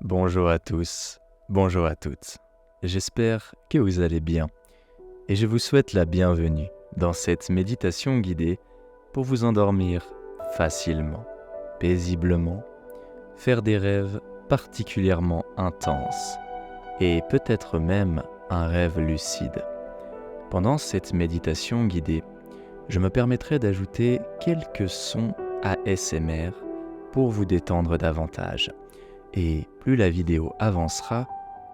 Bonjour à tous, bonjour à toutes. J'espère que vous allez bien et je vous souhaite la bienvenue dans cette méditation guidée pour vous endormir facilement, paisiblement, faire des rêves particulièrement intenses et peut-être même un rêve lucide. Pendant cette méditation guidée, je me permettrai d'ajouter quelques sons ASMR pour vous détendre davantage. Et plus la vidéo avancera,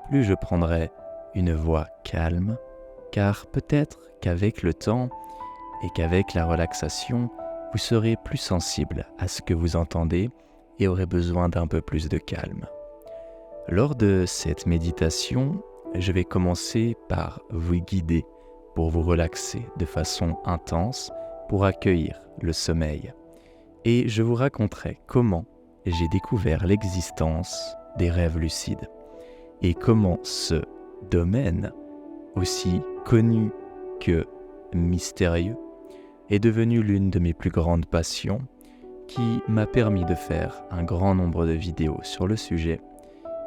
plus je prendrai une voix calme, car peut-être qu'avec le temps et qu'avec la relaxation, vous serez plus sensible à ce que vous entendez et aurez besoin d'un peu plus de calme. Lors de cette méditation, je vais commencer par vous guider pour vous relaxer de façon intense, pour accueillir le sommeil. Et je vous raconterai comment j'ai découvert l'existence des rêves lucides et comment ce domaine, aussi connu que mystérieux, est devenu l'une de mes plus grandes passions qui m'a permis de faire un grand nombre de vidéos sur le sujet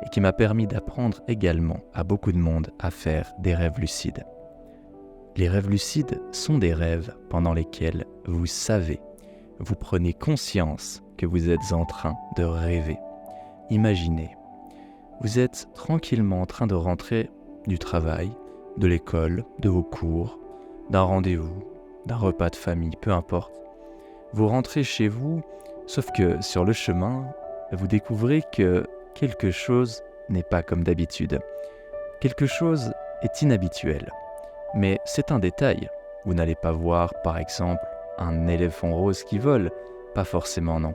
et qui m'a permis d'apprendre également à beaucoup de monde à faire des rêves lucides. Les rêves lucides sont des rêves pendant lesquels vous savez, vous prenez conscience que vous êtes en train de rêver. Imaginez, vous êtes tranquillement en train de rentrer du travail, de l'école, de vos cours, d'un rendez-vous, d'un repas de famille, peu importe. Vous rentrez chez vous, sauf que sur le chemin, vous découvrez que quelque chose n'est pas comme d'habitude. Quelque chose est inhabituel. Mais c'est un détail. Vous n'allez pas voir, par exemple, un éléphant rose qui vole. Pas forcément, non.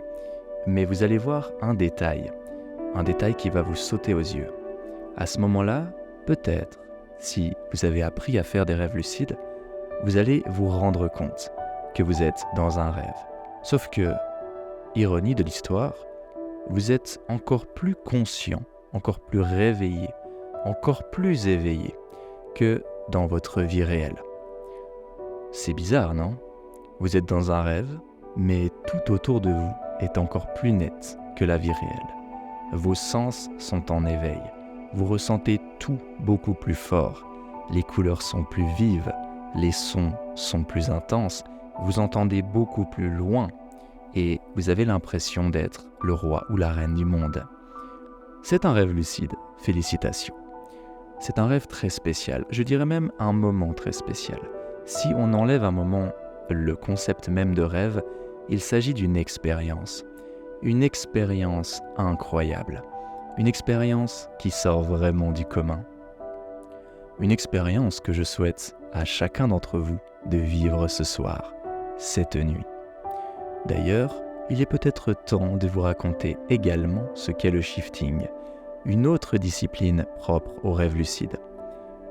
Mais vous allez voir un détail qui va vous sauter aux yeux. À ce moment-là, peut-être, si vous avez appris à faire des rêves lucides, vous allez vous rendre compte que vous êtes dans un rêve. Sauf que, ironie de l'histoire, vous êtes encore plus conscient, encore plus réveillé, encore plus éveillé que dans votre vie réelle. C'est bizarre, non ? Vous êtes dans un rêve, mais tout autour de vous est encore plus net que la vie réelle. Vos sens sont en éveil. Vous ressentez tout beaucoup plus fort. Les couleurs sont plus vives, les sons sont plus intenses, vous entendez beaucoup plus loin et vous avez l'impression d'être le roi ou la reine du monde. C'est un rêve lucide, félicitations. C'est un rêve très spécial, je dirais même un moment très spécial. Si on enlève un moment le concept même de rêve, il s'agit d'une expérience incroyable, une expérience qui sort vraiment du commun, une expérience que je souhaite à chacun d'entre vous de vivre ce soir, cette nuit. D'ailleurs, il est peut-être temps de vous raconter également ce qu'est le shifting, une autre discipline propre au rêve lucide.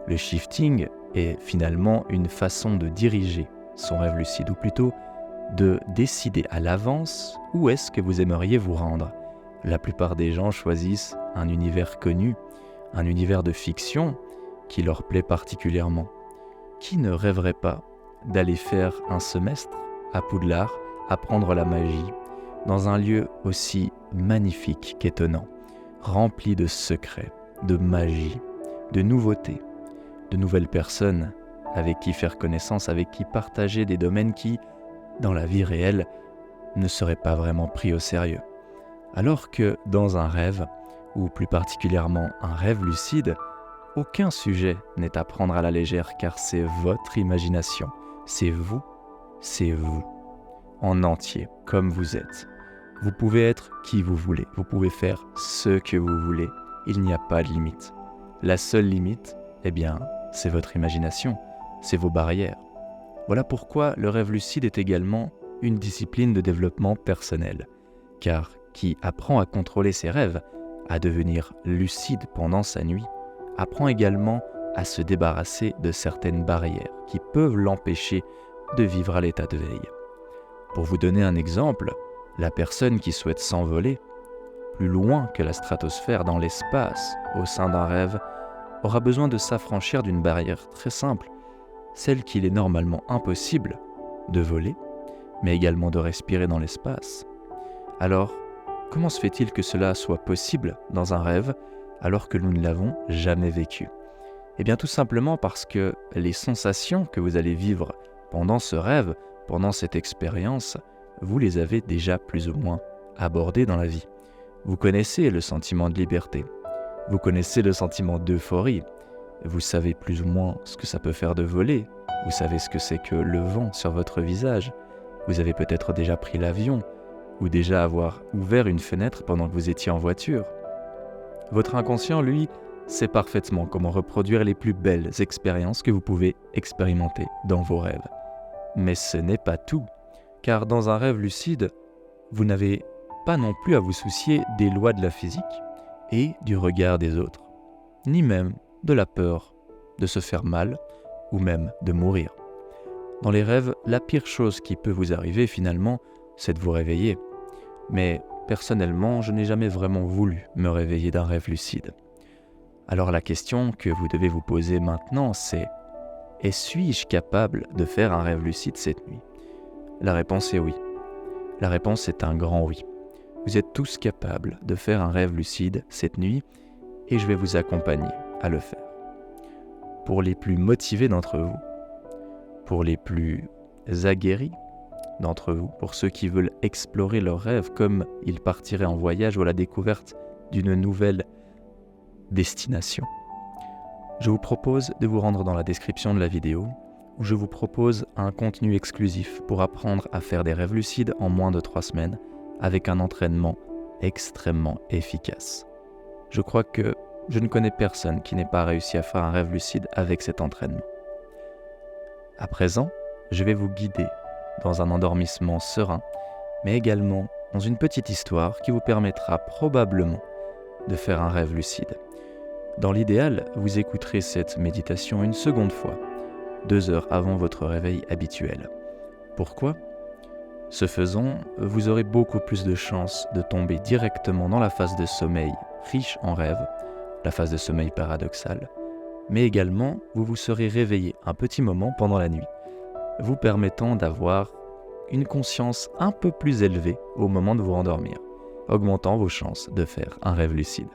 Le shifting est finalement une façon de diriger son rêve lucide, ou plutôt de décider à l'avance où est-ce que vous aimeriez vous rendre. La plupart des gens choisissent un univers connu, un univers de fiction qui leur plaît particulièrement. Qui ne rêverait pas d'aller faire un semestre à Poudlard, apprendre la magie, dans un lieu aussi magnifique qu'étonnant, rempli de secrets, de magie, de nouveautés, de nouvelles personnes avec qui faire connaissance, avec qui partager des domaines qui, dans la vie réelle, ne seraient pas vraiment pris au sérieux. Alors que dans un rêve, ou plus particulièrement un rêve lucide, aucun sujet n'est à prendre à la légère car c'est votre imagination, c'est vous, en entier, comme vous êtes. Vous pouvez être qui vous voulez, vous pouvez faire ce que vous voulez, il n'y a pas de limite. La seule limite, c'est votre imagination, c'est vos barrières. Voilà pourquoi le rêve lucide est également une discipline de développement personnel, car qui apprend à contrôler ses rêves, à devenir lucide pendant sa nuit, apprend également à se débarrasser de certaines barrières qui peuvent l'empêcher de vivre à l'état de veille. Pour vous donner un exemple, la personne qui souhaite s'envoler plus loin que la stratosphère dans l'espace au sein d'un rêve aura besoin de s'affranchir d'une barrière très simple, celle qu'il est normalement impossible de voler, mais également de respirer dans l'espace. Alors, comment se fait-il que cela soit possible dans un rêve alors que nous ne l'avons jamais vécu ? Eh bien tout simplement parce que les sensations que vous allez vivre pendant ce rêve, pendant cette expérience, vous les avez déjà plus ou moins abordées dans la vie. Vous connaissez le sentiment de liberté, vous connaissez le sentiment d'euphorie, vous savez plus ou moins ce que ça peut faire de voler, vous savez ce que c'est que le vent sur votre visage, vous avez peut-être déjà pris l'avion, ou déjà avoir ouvert une fenêtre pendant que vous étiez en voiture. Votre inconscient, lui, sait parfaitement comment reproduire les plus belles expériences que vous pouvez expérimenter dans vos rêves. Mais ce n'est pas tout, car dans un rêve lucide, vous n'avez pas non plus à vous soucier des lois de la physique et du regard des autres, ni même de la peur de se faire mal ou même de mourir. Dans les rêves, la pire chose qui peut vous arriver finalement, c'est de vous réveiller. Mais personnellement, je n'ai jamais vraiment voulu me réveiller d'un rêve lucide. Alors la question que vous devez vous poser maintenant, c'est « Suis-je capable de faire un rêve lucide cette nuit ?» La réponse est oui. La réponse est un grand oui. Vous êtes tous capables de faire un rêve lucide cette nuit et je vais vous accompagner à le faire. Pour les plus motivés d'entre vous, pour les plus aguerris d'entre vous, pour ceux qui veulent explorer leurs rêves comme ils partiraient en voyage ou à la découverte d'une nouvelle destination, je vous propose de vous rendre dans la description de la vidéo où je vous propose un contenu exclusif pour apprendre à faire des rêves lucides en moins de 3 semaines avec un entraînement extrêmement efficace. Je crois que je ne connais personne qui n'ait pas réussi à faire un rêve lucide avec cet entraînement. À présent, je vais vous guider dans un endormissement serein, mais également dans une petite histoire qui vous permettra probablement de faire un rêve lucide. Dans l'idéal, vous écouterez cette méditation une seconde fois, 2 heures avant votre réveil habituel. Pourquoi ? Ce faisant, vous aurez beaucoup plus de chances de tomber directement dans la phase de sommeil riche en rêves, la phase de sommeil paradoxal, mais également vous vous serez réveillé un petit moment pendant la nuit, vous permettant d'avoir une conscience un peu plus élevée au moment de vous rendormir, augmentant vos chances de faire un rêve lucide.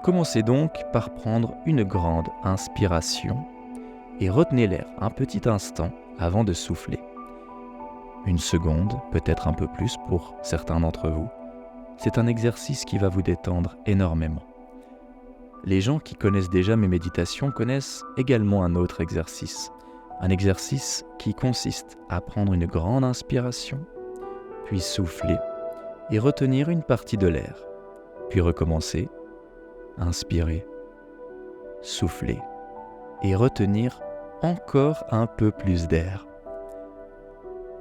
Commencez donc par prendre une grande inspiration et retenez l'air un petit instant avant de souffler. 1 seconde, peut-être un peu plus pour certains d'entre vous. C'est un exercice qui va vous détendre énormément. Les gens qui connaissent déjà mes méditations connaissent également un autre exercice. Un exercice qui consiste à prendre une grande inspiration, puis souffler et retenir une partie de l'air, puis recommencer, inspirer, souffler et retenir encore un peu plus d'air.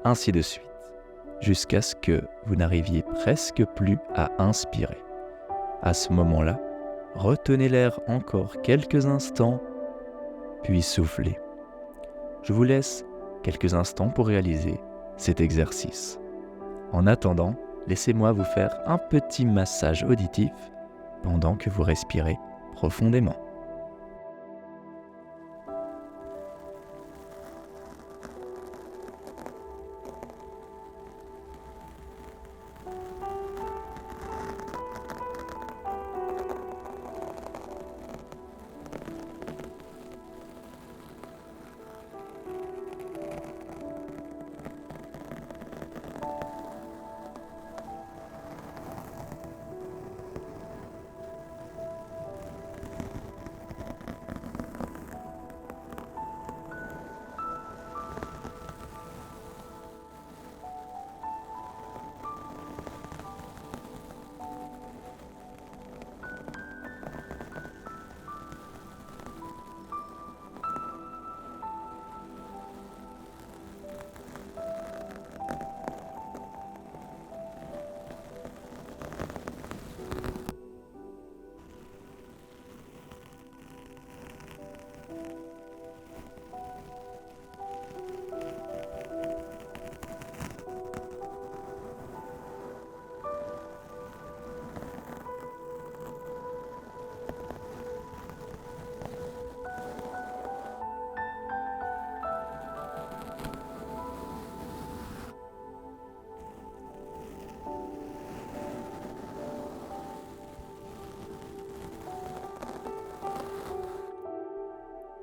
Ainsi de suite, jusqu'à ce que vous n'arriviez presque plus à inspirer. À ce moment-là, retenez l'air encore quelques instants, puis soufflez. Je vous laisse quelques instants pour réaliser cet exercice. En attendant, laissez-moi vous faire un petit massage auditif pendant que vous respirez profondément.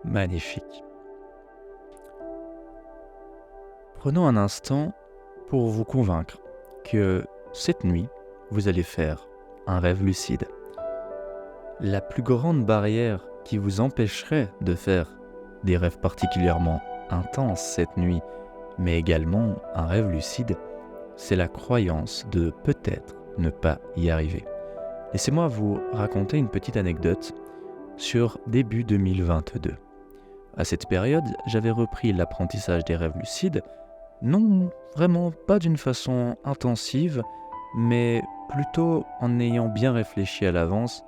Magnifique. Prenons un instant pour vous convaincre que cette nuit, vous allez faire un rêve lucide. La plus grande barrière qui vous empêcherait de faire des rêves particulièrement intenses cette nuit, mais également un rêve lucide, c'est la croyance de peut-être ne pas y arriver. Laissez-moi vous raconter une petite anecdote sur début 2022. À cette période, j'avais repris l'apprentissage des rêves lucides, non vraiment pas d'une façon intensive, mais plutôt en ayant bien réfléchi à l'avance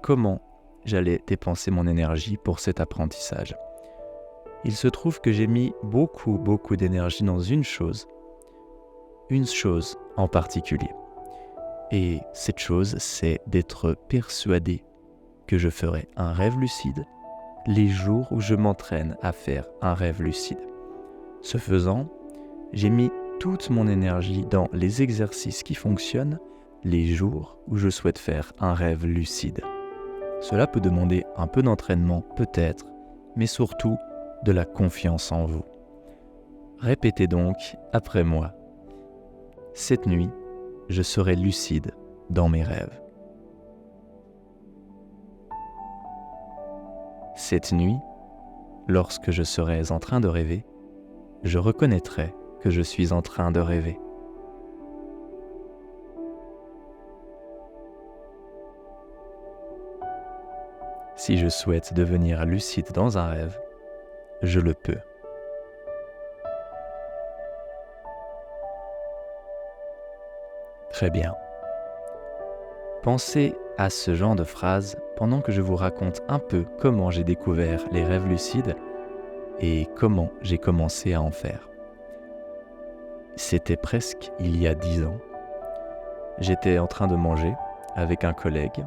comment j'allais dépenser mon énergie pour cet apprentissage. Il se trouve que j'ai mis beaucoup d'énergie dans une chose en particulier. Et cette chose, c'est d'être persuadé que je ferai un rêve lucide les jours où je m'entraîne à faire un rêve lucide. Ce faisant, j'ai mis toute mon énergie dans les exercices qui fonctionnent les jours où je souhaite faire un rêve lucide. Cela peut demander un peu d'entraînement peut-être, mais surtout de la confiance en vous. Répétez donc après moi. Cette nuit, je serai lucide dans mes rêves. Cette nuit, lorsque je serai en train de rêver, je reconnaîtrai que je suis en train de rêver. Si je souhaite devenir lucide dans un rêve, je le peux. Très bien. Pensez à ce genre de phrase pendant que je vous raconte un peu comment j'ai découvert les rêves lucides et comment j'ai commencé à en faire. C'était presque il y a 10 ans. J'étais en train de manger avec un collègue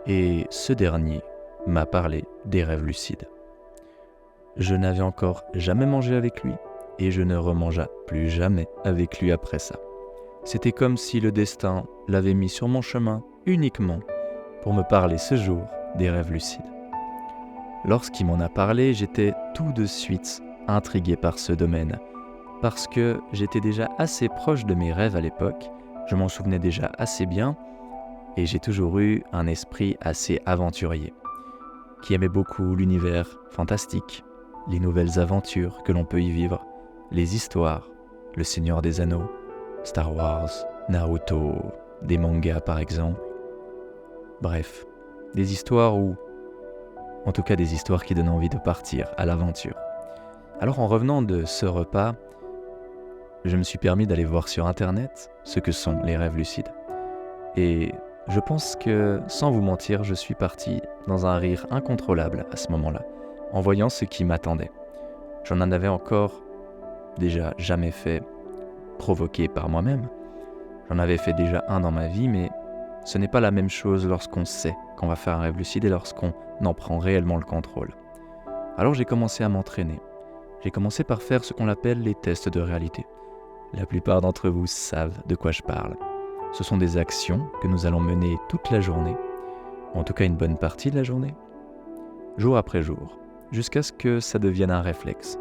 et ce dernier m'a parlé des rêves lucides. Je n'avais encore jamais mangé avec lui et je ne remangea plus jamais avec lui après ça. C'était comme si le destin l'avait mis sur mon chemin uniquement pour me parler ce jour des rêves lucides. Lorsqu'il m'en a parlé, j'étais tout de suite intrigué par ce domaine, parce que j'étais déjà assez proche de mes rêves à l'époque, je m'en souvenais déjà assez bien, et j'ai toujours eu un esprit assez aventurier, qui aimait beaucoup l'univers fantastique, les nouvelles aventures que l'on peut y vivre, les histoires, le Seigneur des Anneaux, Star Wars, Naruto, des mangas par exemple. Bref, des histoires en tout cas des histoires qui donnent envie de partir à l'aventure. Alors en revenant de ce repas, je me suis permis d'aller voir sur internet ce que sont les rêves lucides. Et je pense que, sans vous mentir, je suis parti dans un rire incontrôlable à ce moment-là, en voyant ce qui m'attendait. J'en avais encore déjà jamais fait provoqué par moi-même. J'en avais fait déjà un dans ma vie, mais ce n'est pas la même chose lorsqu'on sait qu'on va faire un rêve lucide et lorsqu'on en prend réellement le contrôle. Alors j'ai commencé à m'entraîner. J'ai commencé par faire ce qu'on appelle les tests de réalité. La plupart d'entre vous savent de quoi je parle. Ce sont des actions que nous allons mener toute la journée, en tout cas une bonne partie de la journée, jour après jour, jusqu'à ce que ça devienne un réflexe.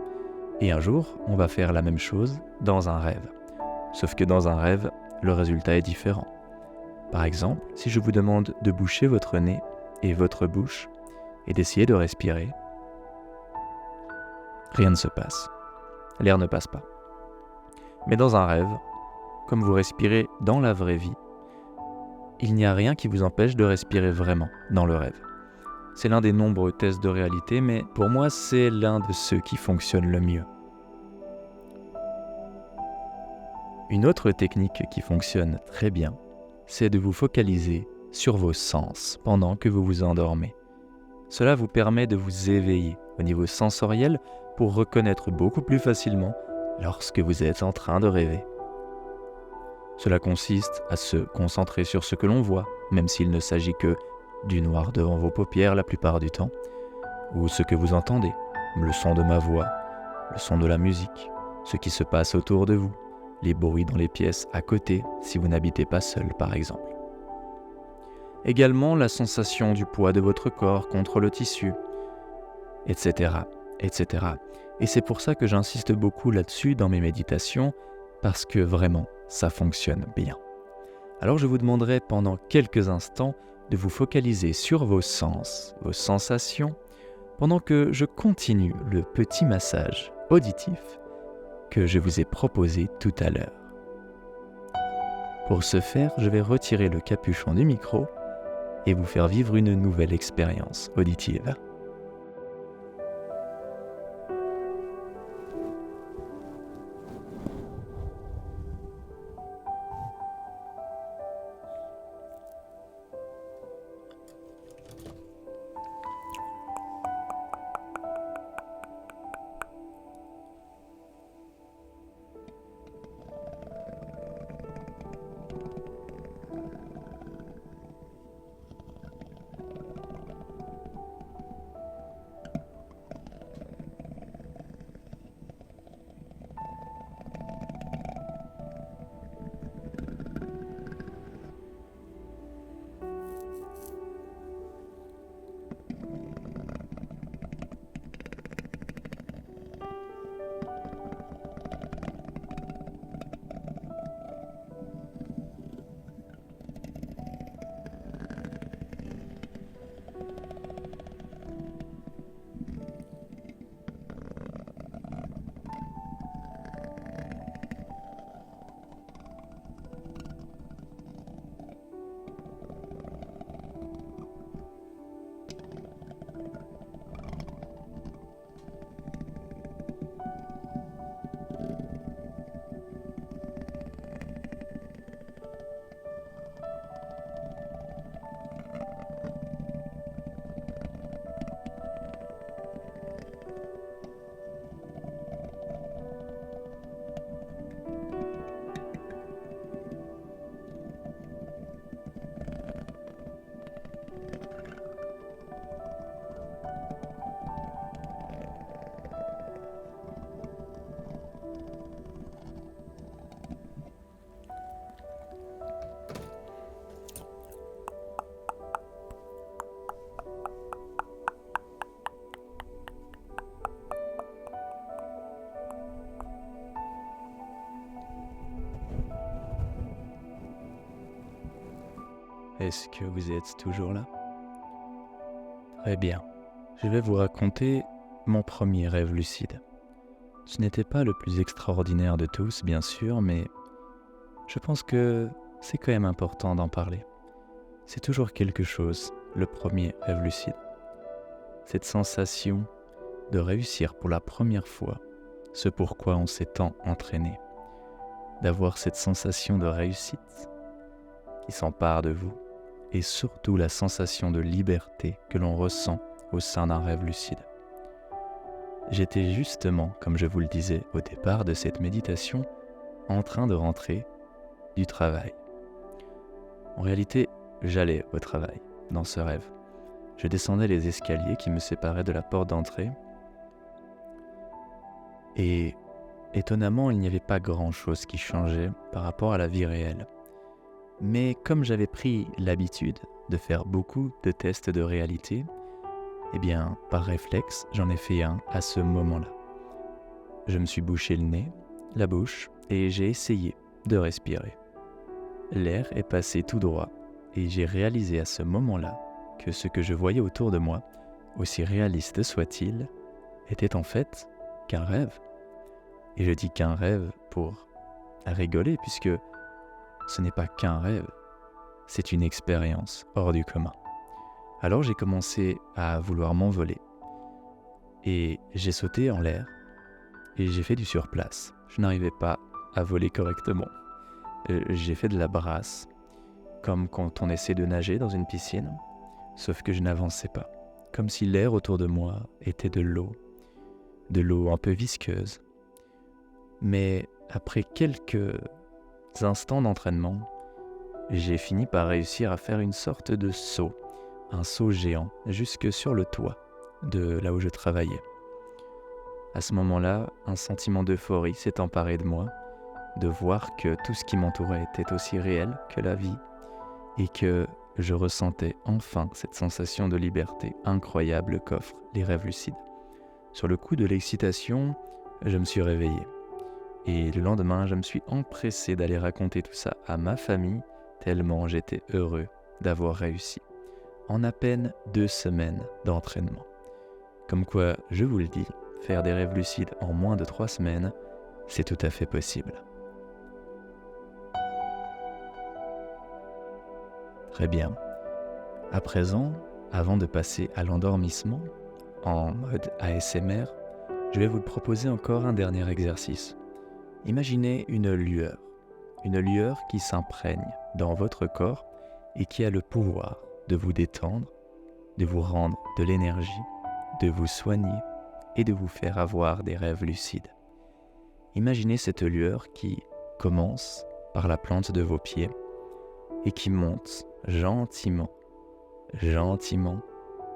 Et un jour, on va faire la même chose dans un rêve. Sauf que dans un rêve, le résultat est différent. Par exemple, si je vous demande de boucher votre nez et votre bouche et d'essayer de respirer, rien ne se passe. L'air ne passe pas. Mais dans un rêve, comme vous respirez dans la vraie vie, il n'y a rien qui vous empêche de respirer vraiment dans le rêve. C'est l'un des nombreux tests de réalité, mais pour moi, c'est l'un de ceux qui fonctionnent le mieux. Une autre technique qui fonctionne très bien, c'est de vous focaliser sur vos sens pendant que vous vous endormez. Cela vous permet de vous éveiller au niveau sensoriel pour reconnaître beaucoup plus facilement lorsque vous êtes en train de rêver. Cela consiste à se concentrer sur ce que l'on voit, même s'il ne s'agit que du noir devant vos paupières la plupart du temps, ou ce que vous entendez, le son de ma voix, le son de la musique, ce qui se passe autour de vous, les bruits dans les pièces à côté si vous n'habitez pas seul par exemple. Également la sensation du poids de votre corps contre le tissu, etc., etc. Et c'est pour ça que j'insiste beaucoup là-dessus dans mes méditations, parce que vraiment, ça fonctionne bien. Alors je vous demanderai pendant quelques instants de vous focaliser sur vos sens, vos sensations, pendant que je continue le petit massage auditif que je vous ai proposé tout à l'heure. Pour ce faire, je vais retirer le capuchon du micro et vous faire vivre une nouvelle expérience auditive. Est-ce que vous êtes toujours là? Très bien. Je vais vous raconter mon premier rêve lucide. Ce n'était pas le plus extraordinaire de tous, bien sûr, mais je pense que c'est quand même important d'en parler. C'est toujours quelque chose, le premier rêve lucide. Cette sensation de réussir pour la première fois ce pourquoi on s'est tant entraîné. D'avoir cette sensation de réussite qui s'empare de vous. Et surtout la sensation de liberté que l'on ressent au sein d'un rêve lucide. J'étais justement, comme je vous le disais au départ de cette méditation, en train de rentrer du travail. En réalité, j'allais au travail dans ce rêve. Je descendais les escaliers qui me séparaient de la porte d'entrée et étonnamment, il n'y avait pas grand-chose qui changeait par rapport à la vie réelle. Mais comme j'avais pris l'habitude de faire beaucoup de tests de réalité, eh bien, par réflexe, j'en ai fait un à ce moment-là. Je me suis bouché le nez, la bouche, et j'ai essayé de respirer. L'air est passé tout droit, et j'ai réalisé à ce moment-là que ce que je voyais autour de moi, aussi réaliste soit-il, était en fait qu'un rêve. Et je dis qu'un rêve pour rigoler, puisque ce n'est pas qu'un rêve, c'est une expérience hors du commun. Alors j'ai commencé à vouloir m'envoler et j'ai sauté en l'air et j'ai fait du surplace. Je n'arrivais pas à voler correctement. J'ai fait de la brasse, comme quand on essaie de nager dans une piscine, sauf que je n'avançais pas, comme si l'air autour de moi était de l'eau un peu visqueuse. Mais après quelques instants d'entraînement, j'ai fini par réussir à faire une sorte de saut, un saut géant, jusque sur le toit de là où je travaillais. À ce moment-là, un sentiment d'euphorie s'est emparé de moi, de voir que tout ce qui m'entourait était aussi réel que la vie, et que je ressentais enfin cette sensation de liberté incroyable qu'offrent les rêves lucides. Sur le coup de l'excitation, je me suis réveillé. Et le lendemain, je me suis empressé d'aller raconter tout ça à ma famille, tellement j'étais heureux d'avoir réussi. En à peine 2 semaines d'entraînement. Comme quoi, je vous le dis, faire des rêves lucides en moins de 3 semaines, c'est tout à fait possible. Très bien. À présent, avant de passer à l'endormissement, en mode ASMR, je vais vous proposer encore un dernier exercice. Imaginez une lueur qui s'imprègne dans votre corps et qui a le pouvoir de vous détendre, de vous rendre de l'énergie, de vous soigner et de vous faire avoir des rêves lucides. Imaginez cette lueur qui commence par la plante de vos pieds et qui monte gentiment,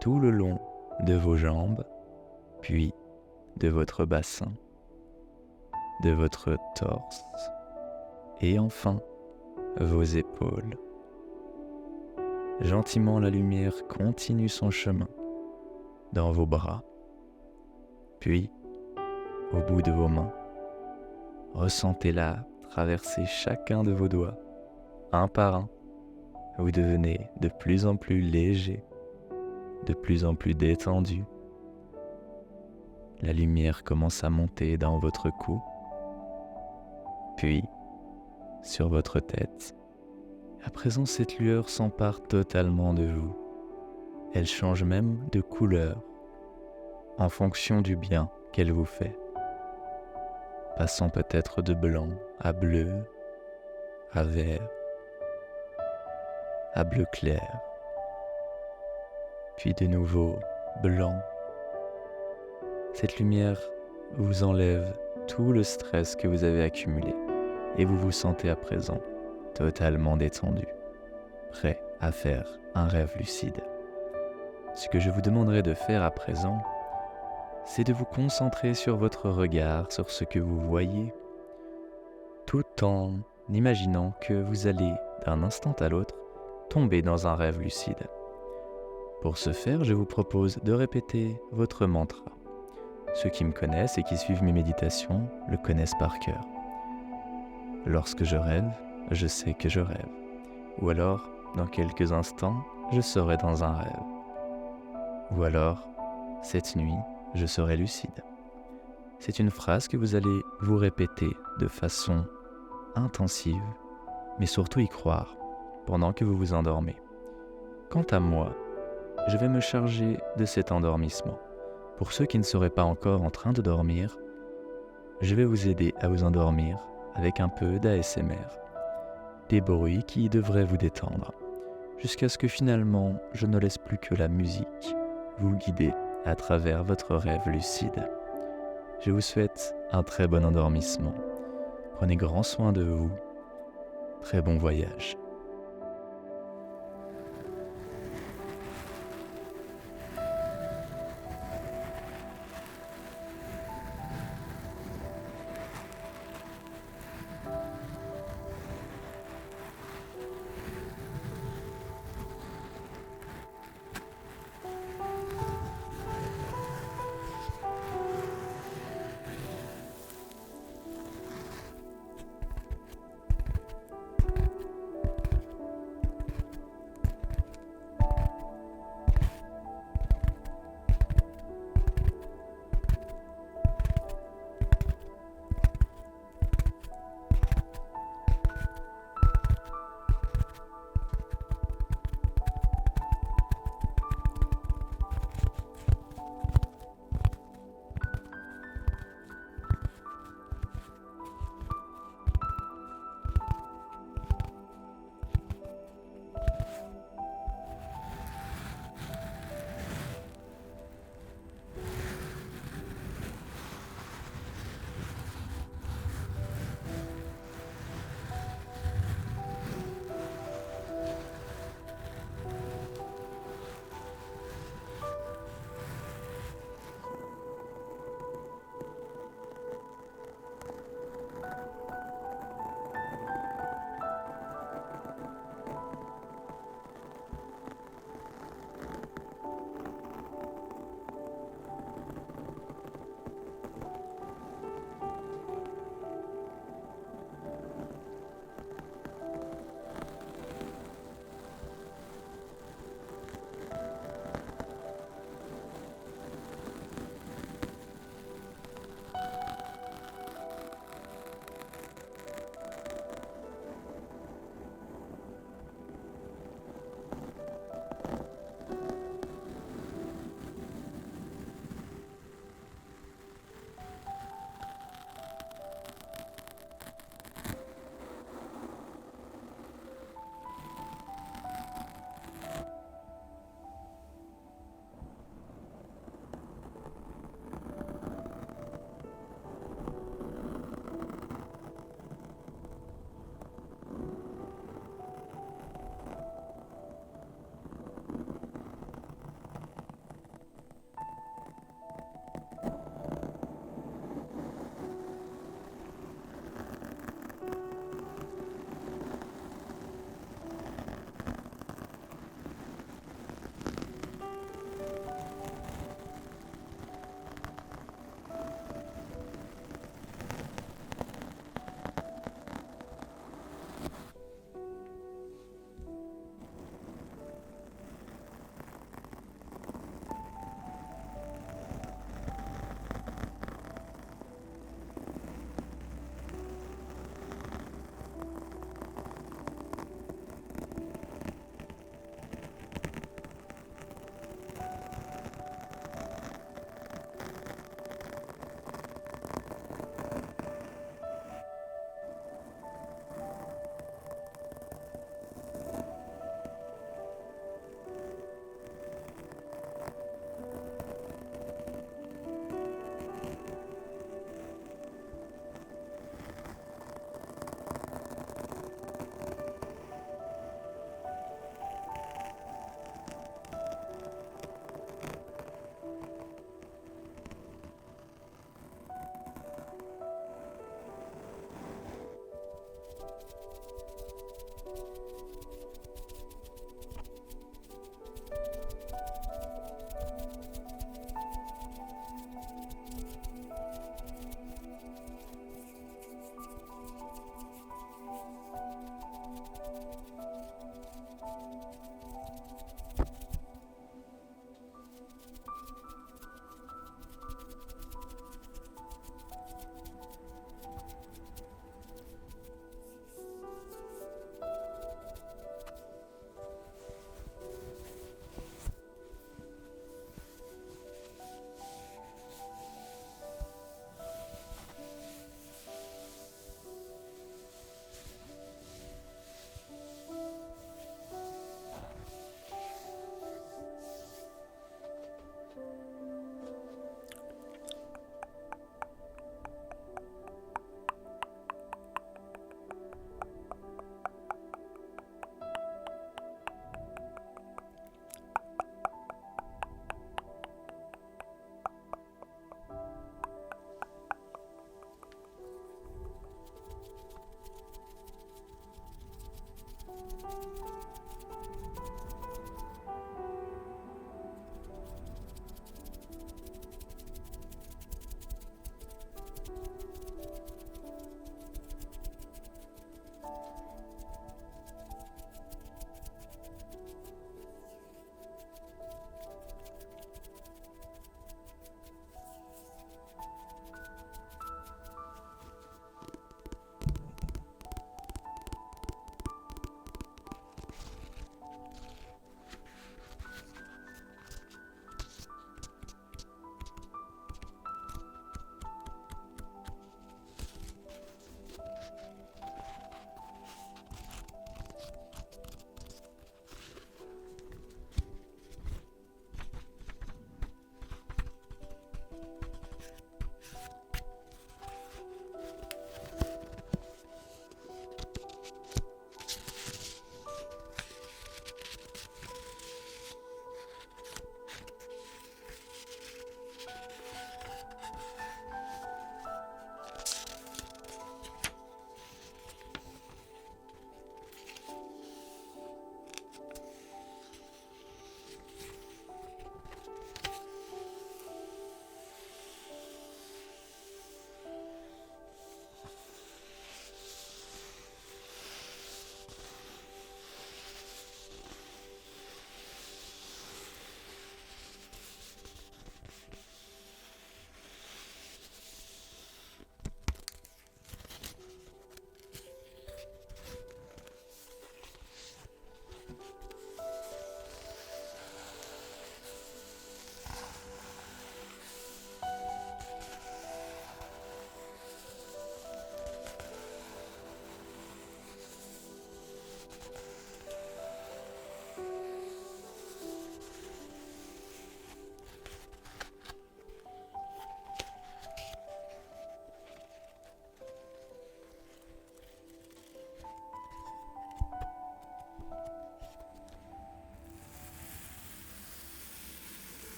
tout le long de vos jambes, puis de votre bassin, de votre torse et enfin vos épaules. Gentiment, la lumière continue son chemin dans vos bras, puis au bout de vos mains. Ressentez-la traverser chacun de vos doigts, un par un. Vous devenez de plus en plus léger, de plus en plus détendu. La lumière commence à monter dans votre cou, puis sur votre tête. À présent, cette lueur s'empare totalement de vous. Elle change même de couleur en fonction du bien qu'elle vous fait. Passant peut-être de blanc à bleu, à vert, à bleu clair, puis de nouveau blanc. Cette lumière vous enlève tout le stress que vous avez accumulé et vous vous sentez à présent totalement détendu, prêt à faire un rêve lucide. Ce que je vous demanderai de faire à présent, c'est de vous concentrer sur votre regard, sur ce que vous voyez, tout en imaginant que vous allez, d'un instant à l'autre, tomber dans un rêve lucide. Pour ce faire, je vous propose de répéter votre mantra. Ceux qui me connaissent et qui suivent mes méditations le connaissent par cœur. Lorsque je rêve, je sais que je rêve. Ou alors, dans quelques instants, je serai dans un rêve. Ou alors, cette nuit, je serai lucide. C'est une phrase que vous allez vous répéter de façon intensive, mais surtout y croire pendant que vous vous endormez. Quant à moi, je vais me charger de cet endormissement. Pour ceux qui ne seraient pas encore en train de dormir, je vais vous aider à vous endormir avec un peu d'ASMR. Des bruits qui devraient vous détendre, jusqu'à ce que finalement je ne laisse plus que la musique vous guider à travers votre rêve lucide. Je vous souhaite un très bon endormissement. Prenez grand soin de vous. Très bon voyage.